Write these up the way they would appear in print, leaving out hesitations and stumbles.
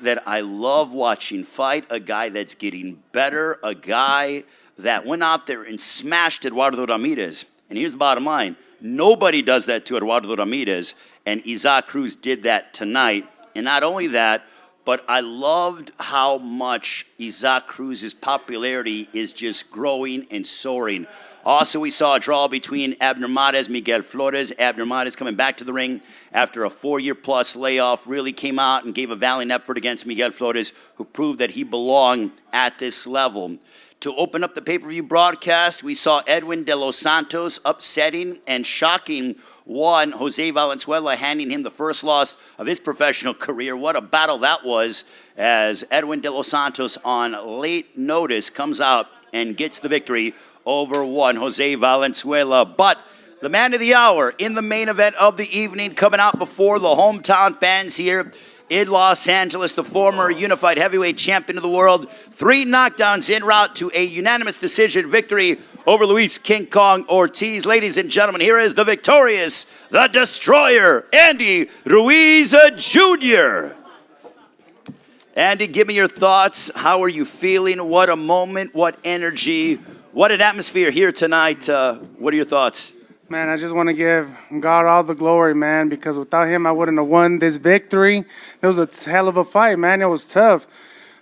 that I love watching fight, a guy that's getting better, a guy that went out there and smashed Eduardo Ramirez. And here's the bottom line. Nobody does that to Eduardo Ramirez, and Isaac Cruz did that tonight. And not only that, but I loved how much Isaac Cruz's popularity is just growing and soaring. Also, we saw a draw between Abner Mares, Miguel Flores. Abner Mares coming back to the ring after a 4-year-plus layoff, really came out and gave a valiant effort against Miguel Flores, who proved that he belonged at this level. To open up the pay-per-view broadcast, we saw Edwin De Los Santos upsetting and shocking one Jose Valenzuela, handing him the first loss of his professional career. What a battle that was, as Edwin De Los Santos on late notice comes out and gets the victory over one Jose Valenzuela. But the man of the hour in the main event of the evening, coming out before the hometown fans here in Los Angeles, the former unified heavyweight champion of the world, 3 knockdowns en route to a unanimous decision victory over Luis King Kong Ortiz. Ladies and gentlemen, here is the victorious, the destroyer, Andy Ruiz Jr. Andy, give me your thoughts. How are you feeling? What a moment, what energy, what an atmosphere here tonight. What are your thoughts? Man, I just want to give God all the glory, man, because without him, I wouldn't have won this victory. It was a hell of a fight, man. It was tough.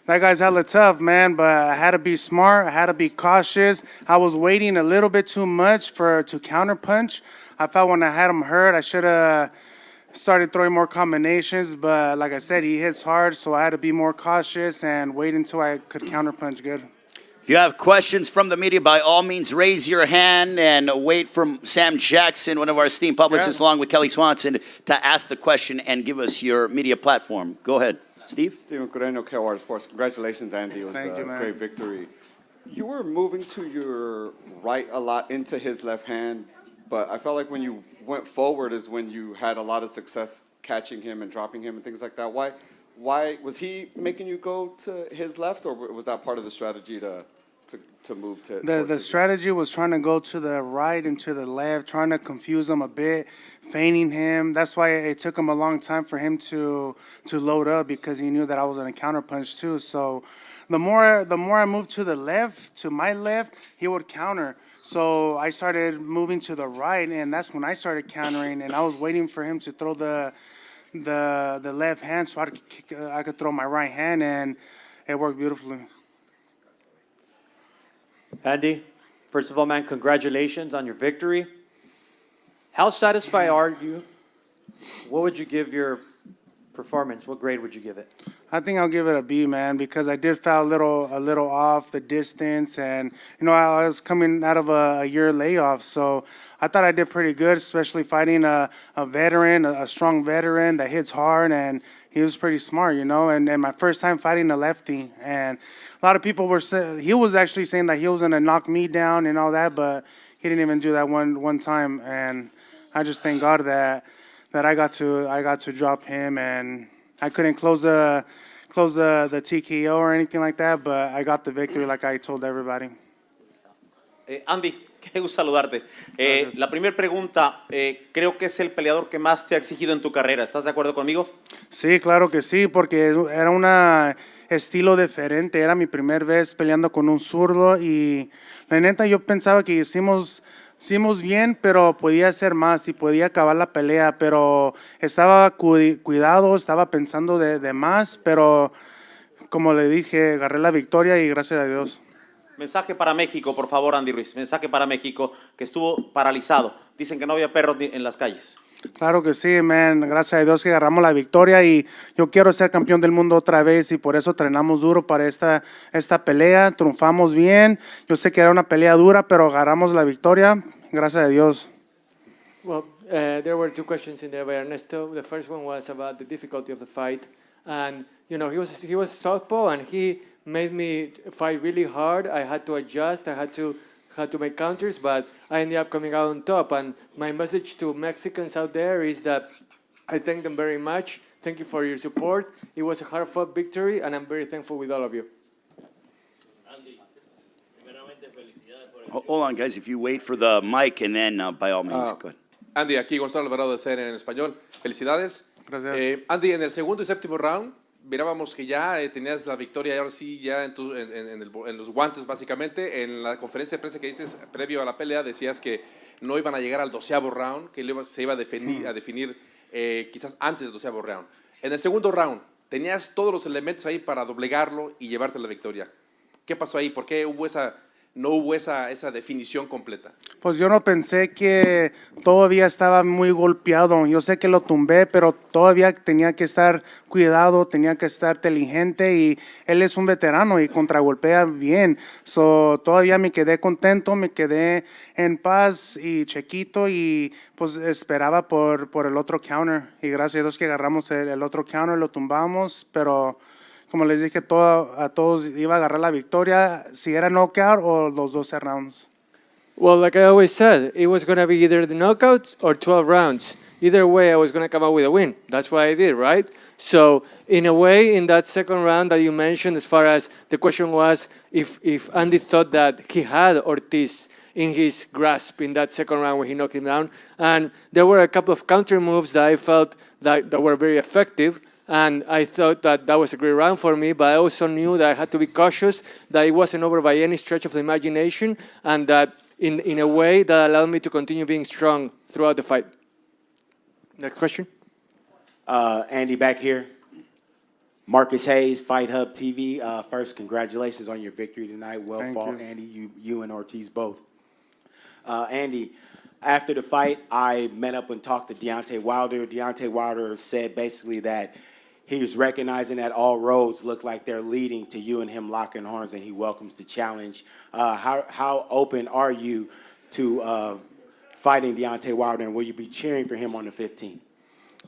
That guy's hella tough, man, but I had to be smart. I had to be cautious. I was waiting a little bit too much to counterpunch. I felt when I had him hurt, I should have started throwing more combinations, but like I said, he hits hard, so I had to be more cautious and wait until I could counterpunch good. If you have questions from the media, by all means, raise your hand and wait for Sam Jackson, one of our esteemed publicists, along with Kelly Swanson, to ask the question and give us your media platform. Go ahead. Steve? Steven Coreno, KOR Sports. Congratulations, Andy. It was a great victory. You were moving to your right a lot into his left hand, but I felt like when you went forward is when you had a lot of success catching him and dropping him and things like that. Why was he making you go to his left, or was that part of the strategy to move to the strategy was trying to go to the right and to the left, trying to confuse him a bit, feigning him. That's why it took him a long time for him to load up, because he knew that I was going to counterpunch too. So the more I moved to the left, to my left, he would counter. So I started moving to the right, and that's when I started countering, and I was waiting for him to throw the left hand so I could throw my right hand, and it worked beautifully. Andy, first of all, man, congratulations on your victory. How satisfied are you? What would you give your performance? What grade would you give it? I think I'll give it a B, man, because I did foul a little off the distance, and I was coming out of a year layoff, so I thought I did pretty good, especially fighting a veteran, a strong veteran that hits hard, and he was pretty smart, and my first time fighting a lefty, and a lot of people were saying, he was actually saying that he was going to knock me down and all that, but he didn't even do that one time, and I just thank God that I got to drop him, and I couldn't close the TKO or anything like that, but I got the victory like I told everybody. Andy, qué gusto saludarte. La primera pregunta, creo que es el peleador que más te ha exigido en tu carrera. ¿Estás de acuerdo conmigo? Sí, claro que sí, porque era un estilo diferente. Era mi primera vez peleando con un zurdo y la neta yo pensaba que hicimos bien, pero podía hacer más y podía acabar la pelea, pero estaba cuidado, estaba pensando de más, pero como le dije, agarré la victoria y gracias a Dios. Mensaje para México, por favor, Andy Ruiz. Mensaje para México, que estuvo paralizado. Dicen que no había perros en las calles. Claro que sí, man. Gracias a Dios que agarramos la victoria y yo quiero ser campeón del mundo otra vez y por eso entrenamos duro para esta pelea. Triunfamos bien. Yo sé que era una pelea dura, pero agarramos la victoria. Gracias a Dios. Well, there were 2 questions in there by Ernesto. The first one was about the difficulty of the fight, and he was southpaw and he made me fight really hard. I had to adjust. I had to make counters, but I ended up coming out on top. And my message to Mexicans out there is that I thank them very much. Thank you for your support. It was a hard-fought victory, and I'm very thankful with all of you. Hold on, guys. If you wait for the mic, and then by all means, go ahead. Andy, aquí Gonzalo Alvarado de CN en español. Felicidades. Gracias. Andy, en el segundo y séptimo round mirábamos que ya tenías la victoria y ahora sí ya en los guantes básicamente. En la conferencia de prensa que diste previo a la pelea decías que no iban a llegar al 12º round, que se iba a definir quizás antes del 12º round. En el segundo round tenías todos los elementos ahí para doblegarlo y llevarte la victoria. ¿Qué pasó ahí? ¿Por qué no hubo esa definición completa? Pues yo no pensé que todavía estaba muy golpeado. Yo sé que lo tumbé, pero todavía tenía que estar cuidado, tenía que estar inteligente y él es un veterano y contragolpea bien. Todavía me quedé contento, me quedé en paz y chequito y pues esperaba por el otro counter. Y gracias a Dios que agarramos el otro counter, lo tumbamos, pero como les dije, a todos iba a agarrar la victoria, si era knockout o los 12 rounds. Well, like I always said, it was going to be either the knockouts or 12 rounds. Either way, I was going to come out with a win. That's what I did, right? So, in a way, in that second round that you mentioned, as far as the question was if Andy thought that he had Ortiz in his grasp in that second round when he knocked him down. And there were a couple of counter moves that I felt that were very effective. And I thought that was a great round for me, but I also knew that I had to be cautious, that it wasn't over by any stretch of the imagination, and that in a way that allowed me to continue being strong throughout the fight. Next question. Andy back here. Marcus Hayes, Fight Hub TV. First, congratulations on your victory tonight. Well Thank fought, you. Andy. You and Ortiz both. Andy, after the fight, I met up and talked to Deontay Wilder. Deontay Wilder said basically that he was recognizing that all roads look like they're leading to you and him locking horns, and he welcomes the challenge. How open are you to fighting Deontay Wilder, and will you be cheering for him on the 15th?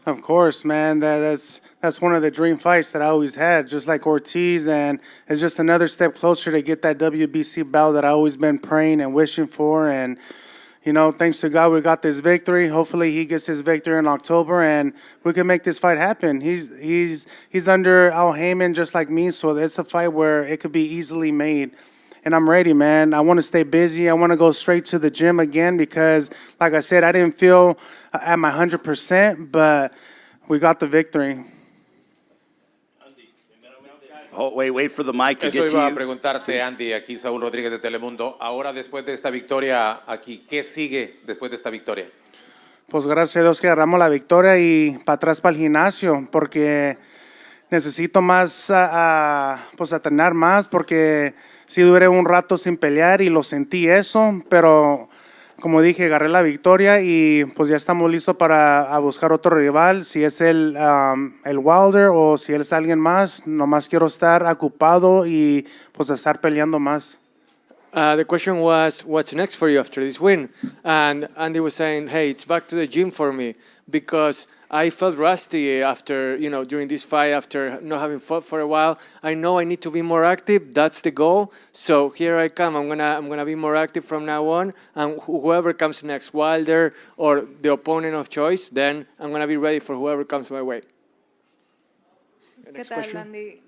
Of course, man. That's one of the dream fights that I always had, just like Ortiz, and it's just another step closer to get that WBC belt that I always been praying and wishing for. And you know, thanks to God, we got this victory. Hopefully, he gets his victory in October, and we can make this fight happen. He's under Al Heyman just like me, so it's a fight where it could be easily made. And I'm ready, man. I want to stay busy. I want to go straight to the gym again because, like I said, I didn't feel at my 100%, but we got the victory. Oh, wait for the mic to Eso get iba a to you. preguntarte, Andy, aquí Saúl Rodríguez de Telemundo. Ahora, después de esta victoria aquí, ¿qué sigue después de esta victoria? Pues gracias a Dios que agarramos la victoria y para atrás para el gimnasio porque necesito más, pues entrenar más porque sí duré un rato sin pelear y lo sentí eso, pero como dije, agarré la victoria y pues ya estamos listos para buscar otro rival, si es el Wilder o si es alguien más, nomás quiero estar ocupado y pues estar peleando más. The question was, what's next for you after this win? And Andy was saying, hey, it's back to the gym for me because I felt rusty after, during this fight, after not having fought for a while. I know I need to be more active. That's the goal. So here I come. I'm gonna be more active from now on. And whoever comes next, Wilder or the opponent of choice, then I'm gonna be ready for whoever comes my way. ¿Qué tal, Andy?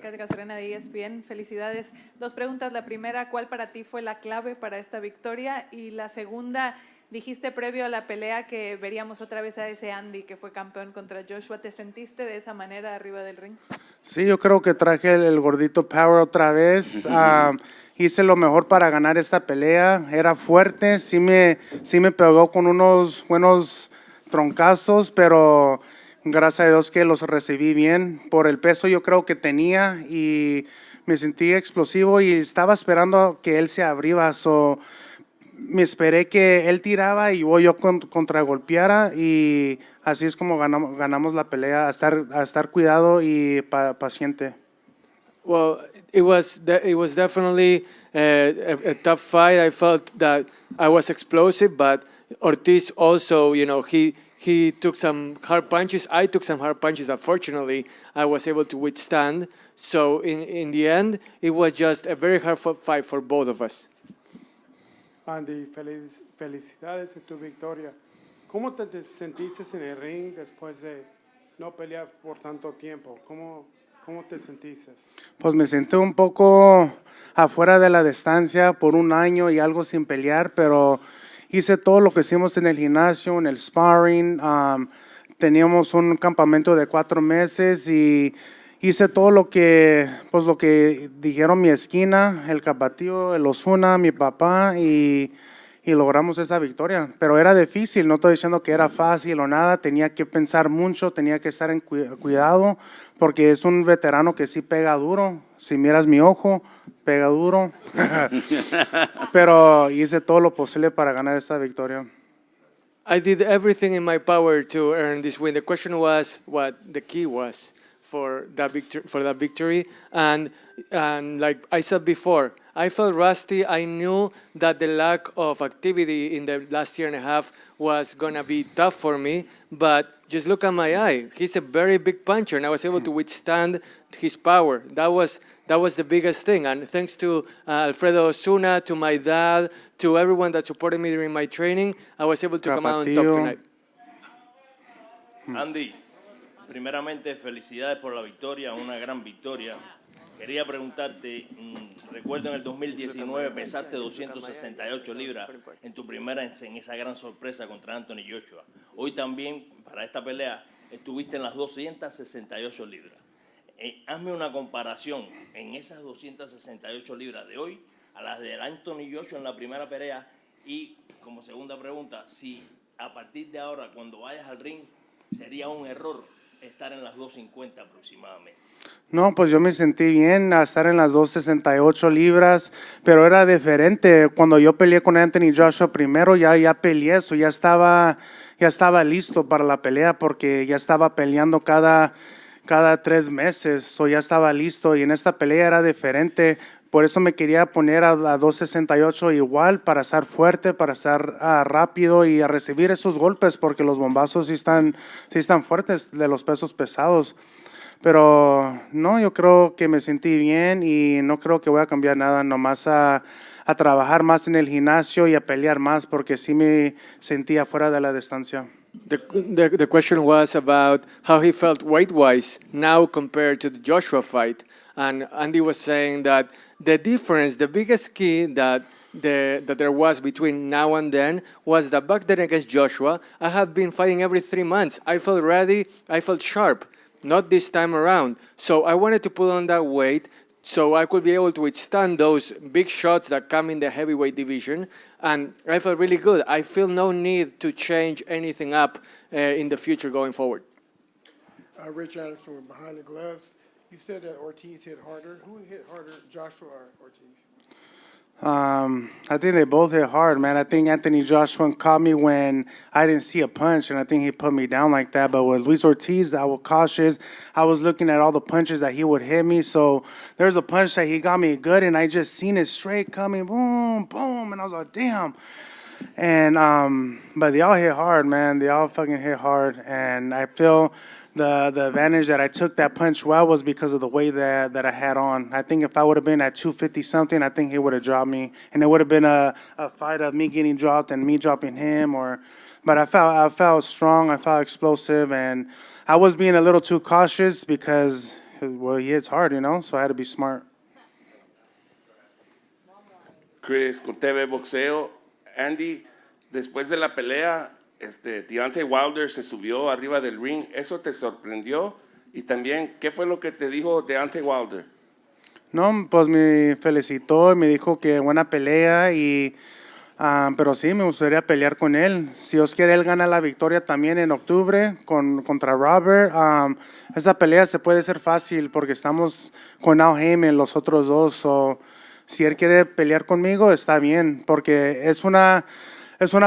Katka Serena de ESPN, felicidades. Dos preguntas. La primera, ¿cuál para ti fue la clave para esta victoria? Y la segunda, dijiste previo a la pelea que veríamos otra vez a ese Andy que fue campeón contra Joshua. ¿Te sentiste de esa manera arriba del ring? Sí, yo creo que traje el gordito power otra vez. Hice lo mejor para ganar esta pelea. Era fuerte, sí me pegó con unos buenos troncazos, pero gracias a Dios que los recibí bien. Por el peso yo creo que tenía y me sentí explosivo y estaba esperando que él se abriera. Me esperé que él tiraba y yo contragolpeara y así es como ganamos la pelea, a estar cuidado y paciente. Well, it was definitely a tough fight. I felt that I was explosive, but Ortiz also, he took some hard punches. I took some hard punches that fortunately I was able to withstand. So in the end, it was just a very hard fight for both of us. Andy, felicidades en tu victoria. ¿Cómo te sentiste en el ring después de no pelear por tanto tiempo? ¿Cómo te sentiste? Pues me sentí un poco afuera de la distancia por un año y algo sin pelear, pero hice todo lo que hicimos en el gimnasio, en el sparring. Teníamos un campamento de 4 meses y hice todo lo que, pues lo que dijeron mi esquina, el Capatío, el Osuna, mi papá y logramos esa victoria. Pero era difícil, no estoy diciendo que era fácil o nada, tenía que pensar mucho, tenía que estar en cuidado, porque es un veterano que sí pega duro. Si miras mi ojo, pega duro. Pero hice todo lo posible para ganar esta victoria. I did everything in my power to earn this win. The question was what the key was for that victory, and like I said before, I felt rusty. I knew that the lack of activity in the last year and a half was gonna be tough for me, but just look at my eye. He's a very big puncher, and I was able to withstand his power. That was the biggest thing, and thanks to Alfredo Osuna, to my dad, to everyone that supported me during my training, I was able to come out on top Capatillo. tonight. Andy, primeramente felicidades por la victoria, una gran victoria. Quería preguntarte, recuerdo en el 2019 pesaste 268 libras en tu primera, en esa gran sorpresa contra Anthony Joshua. Hoy también, para esta pelea, estuviste en las 268 libras. Hazme una comparación en esas 268 libras de hoy a las de Anthony Joshua en la primera pelea y, como segunda pregunta, si a partir de ahora, cuando vayas al ring, sería un error estar en las 250 aproximadamente. No, pues yo me sentí bien a estar en las 268 libras, pero era diferente. Cuando yo peleé con Anthony Joshua primero, ya peleé eso, ya estaba listo para la pelea porque ya estaba peleando cada 3 meses, ya estaba listo y en esta pelea era diferente. Por eso me quería poner a 268 igual, para estar fuerte, para estar rápido y a recibir esos golpes, porque los bombazos sí están fuertes de los pesos pesados. Pero no, yo creo que me sentí bien y no creo que voy a cambiar nada, nomás a trabajar más en el gimnasio y a pelear más, porque sí me sentía fuera de la distancia. The question was about how he felt weight-wise now compared to the Joshua fight. And Andy was saying that the difference, the biggest key that there was between now and then was that back then against Joshua, I had been fighting every 3 months. I felt ready, I felt sharp, not this time around. So I wanted to put on that weight so I could be able to withstand those big shots that come in the heavyweight division. And I felt really good. I feel no need to change anything up in the future going forward. Rich Anderson with Behind the Gloves. You said that Ortiz hit harder. Who hit harder, Joshua or Ortiz? I think they both hit hard, man. I think Anthony Joshua caught me when I didn't see a punch, and I think he put me down like that. But with Luis Ortiz, I was cautious. I was looking at all the punches that he would hit me. So there's a punch that he got me good, and I just seen it straight coming, boom, boom, and I was like, damn. And but they all hit hard, man. They all fucking hit hard, and I feel the advantage that I took that punch well was because of the weight that I had on. I think if I would have been at 250 something, I think he would have dropped me, and it would have been a fight of me getting dropped and me dropping him. But I felt strong, I felt explosive, and I was being a little too cautious because he hits hard, so I had to be smart. Chris, con TV Boxeo. Andy, después de la pelea, Deontay Wilder se subió arriba del ring. ¿Eso te sorprendió? Y también, ¿qué fue lo que te dijo Deontay Wilder? No, pues me felicitó y me dijo que buena pelea, pero sí, me gustaría pelear con él. Si Dios quiere, él gana la victoria también en octubre contra Robert. Esa pelea se puede ser fácil porque estamos con Al Heyman, los otros dos. So, si él quiere pelear conmigo, está bien, porque es una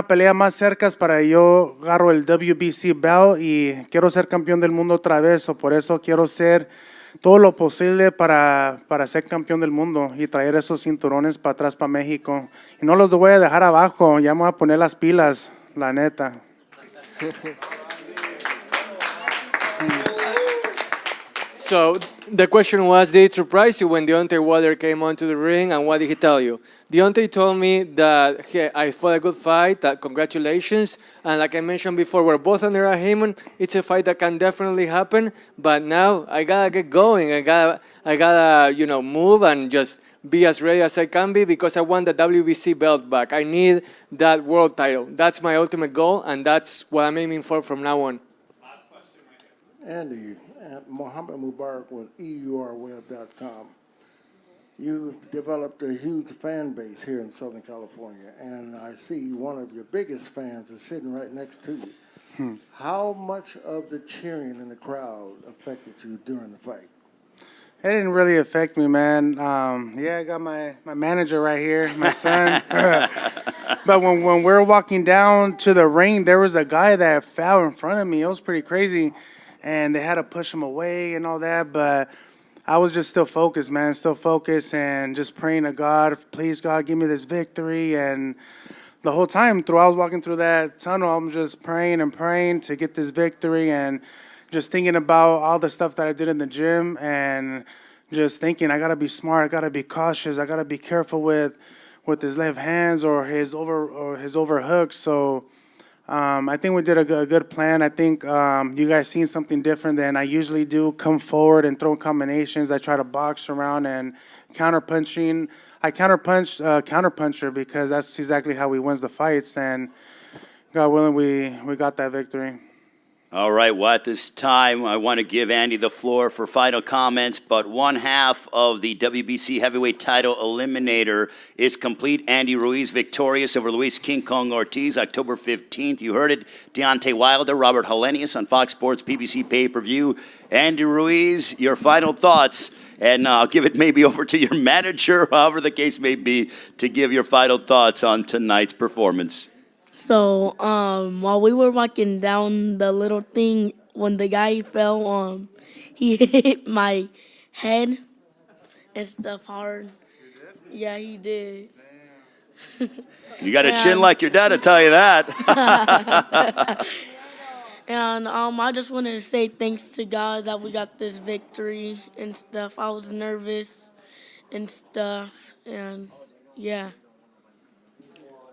pelea más cerca para yo agarro el WBC belt y quiero ser campeón del mundo otra vez. Por eso quiero hacer todo lo posible para ser campeón del mundo y traer esos cinturones para atrás para México. Y no los voy a dejar abajo, ya me voy a poner las pilas, la neta. So the question was, did it surprise you when Deontay Wilder came onto the ring, and what did he tell you? Deontay told me that I fought a good fight, that congratulations, and like I mentioned before, we're both under a Heyman. It's a fight that can definitely happen, but now I gotta get going. I gotta move and just be as ready as I can be because I want the WBC belt back. I need that world title. That's my ultimate goal, and that's what I'm aiming for from now on. Andy, and Mohammed Mubarak with EURweb.com. You've developed a huge fan base here in Southern California, and I see one of your biggest fans is sitting right next to you. How much of the cheering in the crowd affected you during the fight? It didn't really affect me, man. Yeah, I got my manager right here, my son. But when we were walking down to the ring, there was a guy that fell in front of me. It was pretty crazy, and they had to push him away and all that. But I was just still focused, man, still focused and just praying to God, please, God, give me this victory. And the whole time I was walking through that tunnel, I'm just praying and praying to get this victory and just thinking about all the stuff that I did in the gym and just thinking I got to be smart, I got to be cautious, I got to be careful with his left hands or his overhooks. So I think we did a good plan. I think you guys seen something different than I usually do. Come forward and throw combinations. I try to box around and counterpunching. I counterpuncher because that's exactly how he wins the fights. And God willing, we got that victory. All right, well, at this time, I want to give Andy the floor for final comments, but one half of the WBC heavyweight title eliminator is complete. Andy Ruiz victorious over Luis King Kong Ortiz, October 15th. You heard it, Deontay Wilder, Robert Hellenius on Fox Sports PBC pay-per-view. Andy Ruiz, your final thoughts, and I'll give it maybe over to your manager, however the case may be, to give your final thoughts on tonight's performance. So, while we were walking down the little thing, when the guy fell, he hit my head and stuff hard. Yeah, he did. You got a chin like your dad, I tell you that. And I just wanted to say thanks to God that we got this victory and stuff. I was nervous and stuff, and yeah.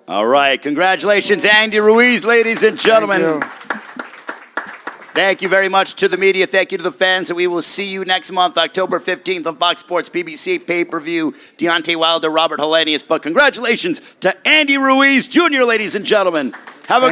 All right, congratulations, Andy Ruiz, ladies and gentlemen. Thank you very much to the media. Thank you to the fans. And we will see you next month, October 15th on Fox Sports PBC pay-per-view. Deontay Wilder, Robert Hellenius. But congratulations to Andy Ruiz Jr., ladies and gentlemen.